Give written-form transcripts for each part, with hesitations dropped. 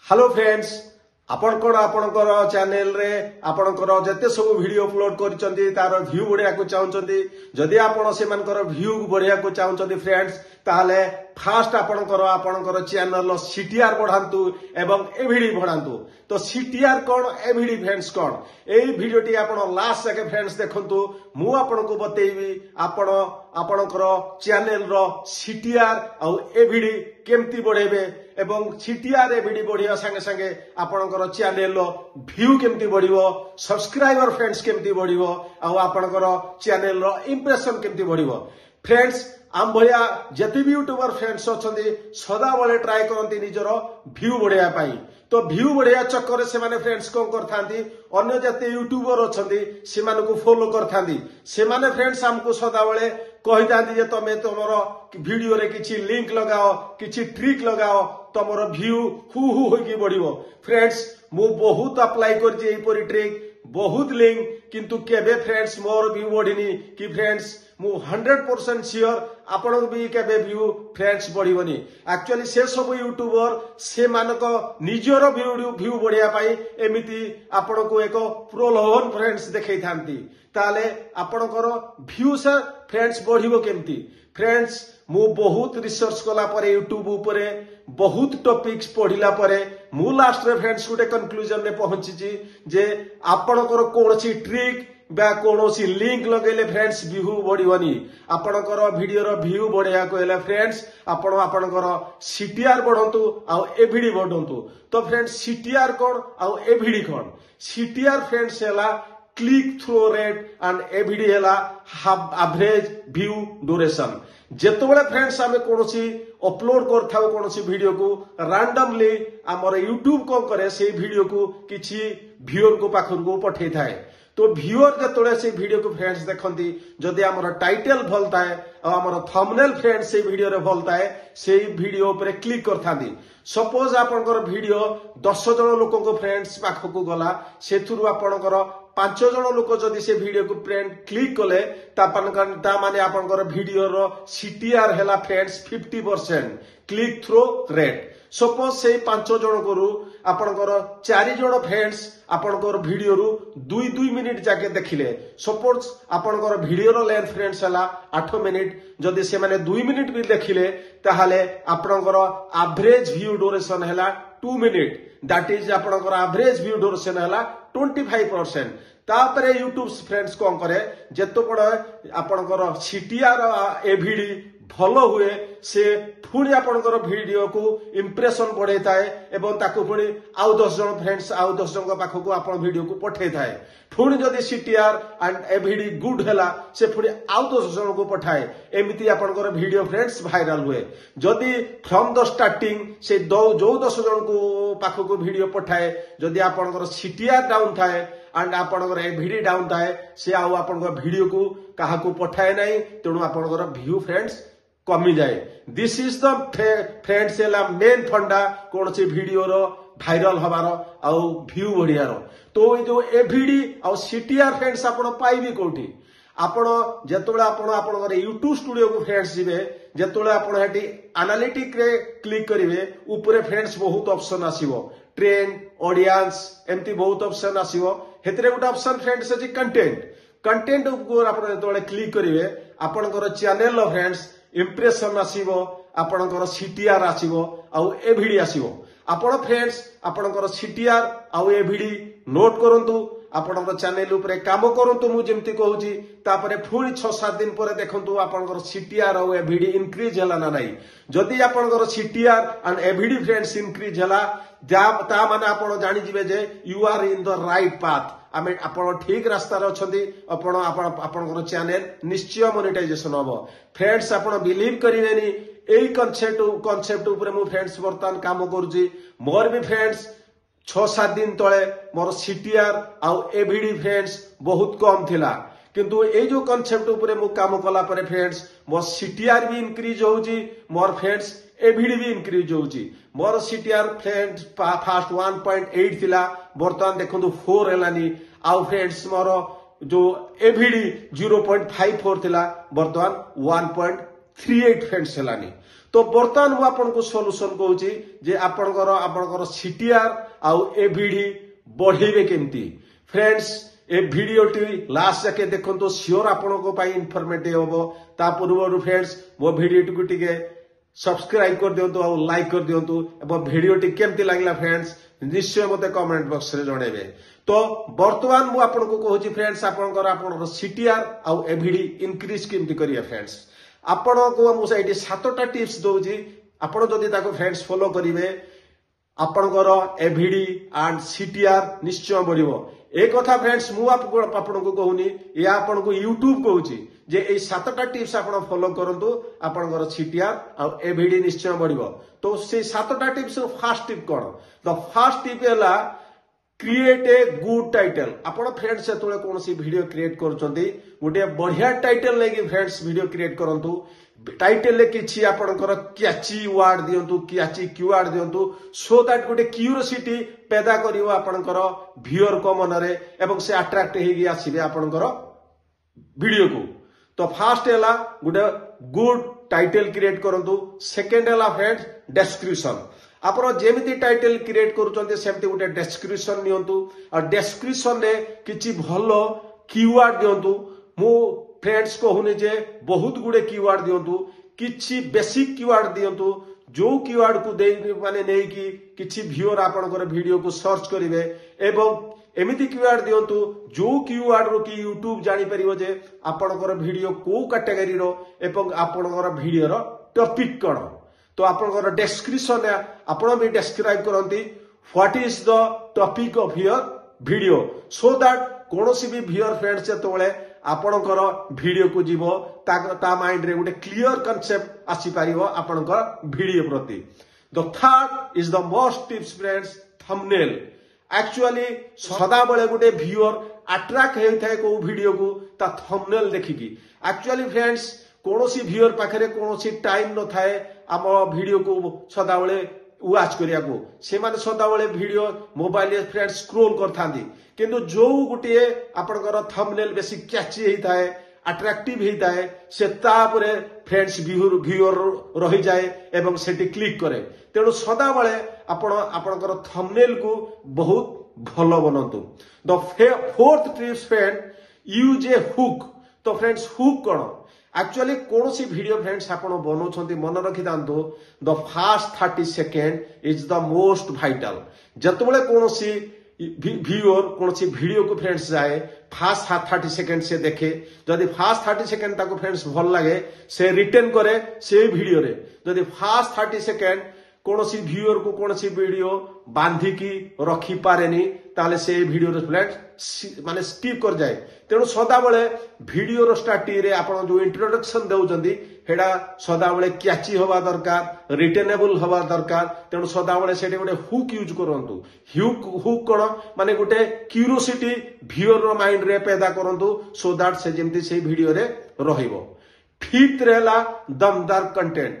Hello friends आपण कोन आपणकर channel रे आपणकर जते सब वीडियो अपलोड करचंती तार व्यू बढ़िया को चाहउचंती जदि आपण से मानकर व्यू बढ़िया को चाहउचंती फ्रेंड्स ताले फास्ट आपणकर चैनल सीटीआर बढ़ांतु एवं एवीडी बढ़ांतु तो सीटीआर कोन एवीडी फ्रेंड्स कोन एई वीडियोटी आपण लास्ट जाके फ्रेंड्स देखंतु मु आपण को बतेइबी आपणकर चैनल रो सीटीआर आ एवीडी केमती बढ़ेबे एवं सीटीआर एवीडी बढ़िया संगे संगे आपणकर चैनल रो व्यू केमती बढ़िबो सब्सक्राइबर फ्रेंड्स केमती बढ़िबो आ आपणकर चैनल रो इंप्रेशन केमती बढ़िबो फ्रेंड्स आम भलिया जति भी यूट्यूबर फ्रेंड्स अछंती सदा बेले ट्राई करंती निजर व्यू बढ़िया पाई तो व्यू बढ़िया चक्कर से माने फ्रेंड्स कोन करथांती अन्य जति यूट्यूबर अछंती से माने को फॉलो करथांती से माने फ्रेंड्स हमको सदा बेले कहितांती जे तमे तमरो वीडियो रे किछि लिंक लगाओ किछि ट्रिक लगाओ तमरो व्यू हु होगी बढ़िबो फ्रेंड्स मु बहुत अप्लाई करछि एई परि ट्रिक बहुत लिंक किंतु केबे फ्रेंड्स मोर व्यू बढ़िनी कि फ्रेंड्स मु 100% श्योर आपण भी केबे व्यू फ्रेंड्स बढ़िबनी एक्चुअली से सब यूट्यूबर से मानक निजर व्यू बढ़िया पाई एमिति आपण को एक प्रोलोभन फ्रेंड्स देखै थांती ताले आपणकर व्यू से फ्रेंड्स बढ़िबो केमती फ्रेंड्स मु बहुत रिसर्च कला परे यूट्यूब ऊपर बहुत टॉपिक्स पढ़िला परे मु लास्ट रे फ्रेंड्स गुटे कंक्लूजन में पहुंची जे आपणकर कोनसी ट्रिक बा कोनोसी लिंक लगेले फ्रेंड्स व्यू बढ़िबनी आपणकर वीडियो रो व्यू बढ़िया कहले फ्रेंड्स आपण आपणकर सीटीआर बढ़ंतु आ एवीडी बढ़ंतु तो फ्रेंड्स सीटीआर कोन आ एवीडी कोन सीटीआर फ्रेंड्स हैला click through rate and AVD हैला एवरेज व्यू ड्यूरेशन जेतबेले फ्रेंड्स आमे कोनोसी अपलोड करथाउ कोनोसी वीडियो को रैंडमली हमर यूट्यूब को करे से वीडियो को किछि व्यूअर को पाखर को पठै थाए तो व्यूअर जतले से वीडियो को फ्रेंड्स देखंती जदि हमर टाइटल भल थाए आ हमर थंबनेल फ्रेंड्स से वीडियो रे भल थाए से वीडियो ऊपर क्लिक करथांती सपोज आपनकर वीडियो 10 जण लोक को फ्रेंड्स पाख को गला सेथुरु आपनकर 5 जण लोक जदि से वीडियो को फ्रेंड क्लिक कले ता माने आपनकर वीडियो रो सीटीआर हैला friends 50% click through rate suppose से 5 जण को आपनकर 4 जण फ्रेंड्स आपनकर वीडियो रु 2 मिनिट जाके देखिले सपोज आपनकर वीडियो रो लेंथ फ्रेंड्स हला 8 मिनिट जदि से माने 2 मिनिट भी देखिले ताहाले आपनकर एवरेज व्यू ड्यूरेशन हला 2 मिनिट दैट इज आपनकर एवरेज व्यू ड्यूरेशन हला 25% तापरे यूट्यूब फ्रेंड्स कोन करे जेतो पड़ आपनकर सीटीआर एवीडी भलो हुए से पुणी आपनकर वीडियो को इंप्रेशन बढ़े थाए एवं ताको पुणी आउ 10 जण फ्रेंड्स आउ 10 जण पाख को आपन वीडियो को पठे थाए पुणी जदि सीटीआर एंड एवीडी गुड हैला से पुणी आउ 10 जण को पठाए एमिति आपनकर वीडियो फ्रेंड्स वायरल हुए जदि फ्रॉम द स्टार्टिंग से जो 10 जण को पाख को वीडियो पठाए जदि आपनकर सीटीआर डाउन थाए एंड आपनकर एवीडी डाउन थाए से आउ आपनकर वीडियो को काहा को पठाए नाही तेणु आपनकर व्यू फ्रेंड्स कमी जाए दिस इज द फ्रेंड्स एला मेन फंडा कौन सी वीडियो रो वायरल हबार आ व्यू बढ़िया रो तो ये जो एवीडी आ सीटीआर फ्रेंड्स आपण पाइबी कोठी आपण जेतोळे आपण यूट्यूब स्टूडियो को फ्रेंड्स जिवे जेतोळे आपण हेटी एनालिटिक रे क्लिक करिवे ऊपर फ्रेंड्स बहुत ऑप्शन आसीबो ट्रेंड ऑडियंस एमती बहुत ऑप्शन आसीबो हेतरे गोटे ऑप्शन फ्रेंड्स अछि कंटेंट ऊपर आपण जेतोळे क्लिक करिवे आपणकर चैनल रो फ्रेंड्स इंप्रेशन आसीबो आपणकर सीटीआर आसीबो आ एवीडी आसीबो आपण फ्रेंड्स आपणकर सीटीआर आ एवीडी नोट करंतु आपणकर चैनल ऊपर काम करंतु मु जेमति कहूची तापरे पुणी 6-7 दिन पर देखंतु आपणकर सीटीआर आ एवीडी इंक्रीज हला ना नाही जदि आपणकर CTR and AVD friends increase हला ता माने आपण जानि जिवे जे you are in the right path आमे आपण ठीक रास्ता रे अछंती आपणकर चैनल निश्चय मोनेटाइजेशन होबो फ्रेंड्स आपण बिलीव करिवेनी एई कांसेप्ट ऊपर मु फ्रेंड्स वर्तमान काम करूची मोर भी फ्रेंड्स 6-7 दिन तळे मोर सीटीआर आ एवीडी फ्रेंड्स बहुत कम थिला किंतु ए जो कांसेप्ट ऊपर मु काम कला परे फ्रेंड्स मोर सीटीआर भी इंक्रीज होउची मोर फ्रेंड्स एवीडी भी इंक्रीज होउची मोर सीटीआर फ्रेंड्स फास्ट 1.8 थिला वर्तमान देखंतु 4 हेलानी आ फ्रेंड्स मोर जो एवीडी 0.54 थिला वर्तमान 1.38 फ्रेंड्स हेलानी तो बर्तमान मु आपनको सॉल्यूशन कहूची जे आपनकर सीटीआर आउ एवीडी बढ़ेबे केमती। फ्रेंड्स ए वीडियो टी लास्ट जाके देखंतो श्योर आपनको पाई इन्फॉर्मेटिव होबो। ता पूर्व फ्रेंड्स मो वीडियो टी टिके सब्सक्राइब कर दियंतु और लाइक कर दियंतु एवं वीडियो टी केमती लागला फ्रेंड्स निश्चय मते कमेंट बॉक्स रे जणेबे। तो वर्तमान मु आपनको कहूची फ्रेंड्स आपनकर सीटीआर आउ एवीडी इंक्रीज केमती करिया। फ्रेंड्स आपनको मु साइड 7टा टिप्स दउची आपण जदी ताको फ्रेंड्स फॉलो करिवे आपनकर एवीडी एंड सीटीआर निश्चय बढ़िबो। एक कथा फ्रेंड्स मु आपनको कहूनी या आपनको यूट्यूब कहूची जे ए 7टा टिप्स आपण फॉलो करंतु आपनकर सीटीआर और एवीडी निश्चय बढ़िबो। तो से 7टा टिप्स फर्स्ट टिप कोन द फर्स्ट टिप हैला क्रिएट ए गुड टाइटल। आपण फ्रेंड्स सेतुळे कोनसी वीडियो क्रिएट करचंती गोटे बढ़िया टाइटल लेके फ्रेंड्स वीडियो क्रिएट करंतु। टाइटल ले किछि आपनकर कैची वर्ड दियंतु कैची कीवर्ड दियंतु सो दैट गोटे क्यूरियोसिटी पैदा करिवो आपनकर व्यूअर को मनरे एवं से अट्रैक्ट हेगी आसीबे आपनकर वीडियो को। तो फर्स्ट हैला गोटे गुड टाइटल क्रिएट करंतु। सेकंड हैला फ्रेंड्स डिस्क्रिप्शन। आपण जेमिति टाइटल क्रिएट करूचंते सेमति गोटे डिस्क्रिप्शन नियंतु और डिस्क्रिप्शन रे किछि भलो कीवर्ड दियंतु। मु फ्रेंड्स कहूनी जे बहुत गुड़े कीवर्ड दियंतु किछि बेसिक कीवर्ड दियंतु जो कीवर्ड को दे माने नै कि किछि व्यूअर आपनकर वीडियो को सर्च करिवे एवं एमिति कीवर्ड दियंतु जो कीवर्ड रो कि यूट्यूब जानि परिबो जे आपनकर वीडियो को कैटेगरी रो एवं आपनकर वीडियो रो टॉपिक कोन। तो आपनकर डिस्क्रिप्शन आपण भी डिस्क्राइब करंती what is the topic of your video so that कोनोसी भी व्यूअर फ्रेंड्स जेतोळे आपनकर वीडियो को जीवो ता माइंड रे गोटे क्लियर कांसेप्ट आसी पारिबो आपनकर वीडियो प्रति। The third is the most tips friends thumbnail. Actually सदा बेले गोटे व्यूअर अट्रैक्ट हेथाय को वीडियो को ता थंबनेल देखिकी। एक्चुअली फ्रेंड्स कोनोसी व्यूअर पाखरे कोनोसी टाइम न थाए हम वीडियो को सदा बेले वाच करिया को से माने सदा बेले वीडियो मोबाइल फ्रेंड्स स्क्रॉल करथांदी किंतु जो गुटे आपनकर थंबनेल बेसी कैची हेताए अट्रैक्टिव हेताए से तापरे फ्रेंड्स व्यूअर रही जाए एवं सेटी क्लिक करे। तेणु सदा बेले आपनकर थंबनेल को बहुत भलो बनंतु। The fourth tips friend use a hook. तो फ्रेंड्स हुक कोन एक्चुअली कोनोसी वीडियो फ्रेंड्स आपण बनौछंती मन रखि दांतो the first 30 second is the most vital. जतबेले कोनोसी व्यूअर कोनोसी वीडियो को फ्रेंड्स जाए फर्स्ट 30 सेकेंड से देखे जदि फर्स्ट 30 सेकेंड ताको फ्रेंड्स भल लागे से रिटर्न करे से वीडियो रे। जदि फर्स्ट 30 सेकेंड कोनोसी व्यूअर को कोनोसी वीडियो बांधी की रखी पारेनी ताले से वीडियो रे फ्रेंड्स माने स्किप कर जाए। तेणु सदा बेले वीडियो रो स्टार्टिंग रे आपण जो इंट्रोडक्शन देउचंदी हेडा सदा बेले कैची होबा दरकार रिटेनेबल होबा दरकार। तेणु सदा बेले सेटे गोटे हुक यूज करंतु। हुक कोन माने गोटे क्यूरियोसिटी व्यूअर रो माइंड रे पैदा करंतु सो दैट से जेमति से वीडियो रे रहिबो। फिफ्थ रहला दमदार कंटेंट।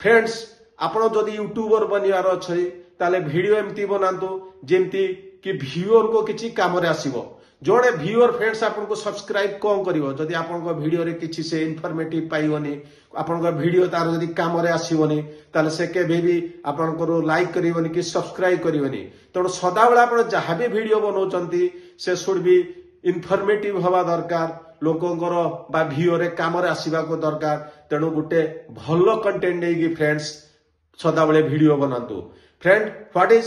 फ्रेंड्स आपण जदि यूट्यूबर बनियार अछि ताले वीडियो एमती बनांतु जेमती कि व्यूअर को किछि काम रे आसीबो। जोड़े व्यूअर फ्रेंड्स आपन को सब्सक्राइब कौन करिवो जदि आपन को वीडियो रे किछि से इन्फॉर्मेटिव पाइवनी आपन को वीडियो तार जदि काम रे आसीवनी ताले से केबे भी आपन को लाइक करिवनी कि सब्सक्राइब करिवनी। तेणु सदा बेला आपन जहां भी वीडियो बनौचंती से शुड बी इन्फॉर्मेटिव हवा दरकार लोकंकर बा व्यूअर रे काम रे आसीबा को दरकार। तेणु गुटे भलो कंटेंट नेकी फ्रेंड्स सदा बेले वीडियो बनांतु। फ्रेंड व्हाट इज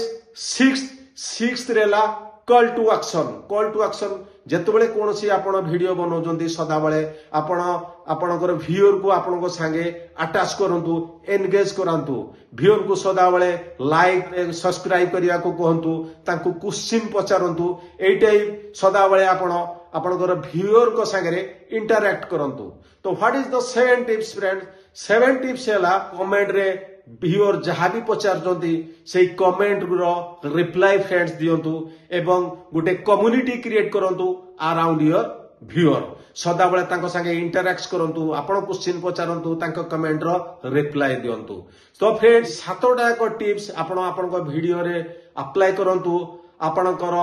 सिक्स्थ रेला call to action. Call to action जेतबेले कोनोसी आपण वीडियो बनौचंती सदा बेले आपणकर व्यूअर को आपनको संगे अटैच करंतु एंगेज करंतु। व्यूअर को सदा बेले लाइक सब्सक्राइब करिया को कहंतु तांको क्वेश्चन पचारंतु एटाई सदा बेले आपणकर व्यूअर को संगे इंटरैक्ट करंतु। तो what is the 7 tips friend. 7 tips हैला कमेंट रे व्यूअर जहां भी पचारचंती से कमेंट रो रिप्लाई फ्रेंड्स दियंतु एवं गोटे कम्युनिटी क्रिएट करंतु अराउंड योर व्यूअर। सदा बेले तांको संगे इंटरैक्ट करंतु आपण क्वेश्चन पचारंतु तांको कमेंट रो रिप्लाई दियंतु। तो फ्रेंड्स 7टा टिप्स आपण वीडियो रे अप्लाई करंतु आपणकर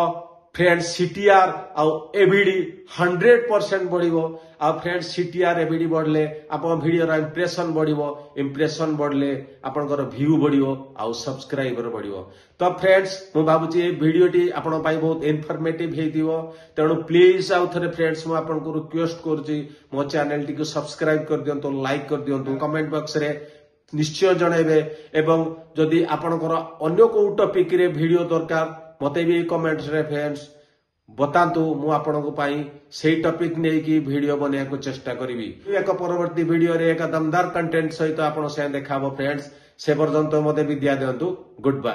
फ्रेंड्स सीटीआर आउ एविडी 100% बढ़िबो आ फ्रेंड्स सीटीआर एविडी बढ़ले आपन वीडियो रा इंप्रेशन बढ़िबो इंप्रेशन बढ़ले आपनकर व्यू बढ़िबो आ सब्सक्राइबर बढ़िबो। तो फ्रेंड्स मु भाबुची ए वीडियोटी आपन पाई बहुत इन्फॉर्मेटिव हेतिबो तेणु प्लीज आउ थरे फ्रेंड्स मु आपन को रिक्वेस्ट करची मो चैनल टी को सब्सक्राइब कर दियंतो लाइक कर दियंतो कमेंट बॉक्स रे निश्चय जणेबे एवं जदि आपनकर अन्य को टॉपिक रे वीडियो दरकार मते भी कमेंट्स रे फ्रेंड्स बतातु मु आपनको पाई सेही टॉपिक नै कि वीडियो बनिया को चेष्टा करिवि। एक परवर्ती वीडियो रे एक दमदार कंटेंट सहित आपन से देखाबो फ्रेंड्स से पर्यंत मते विद्या देंतु गुड बाय।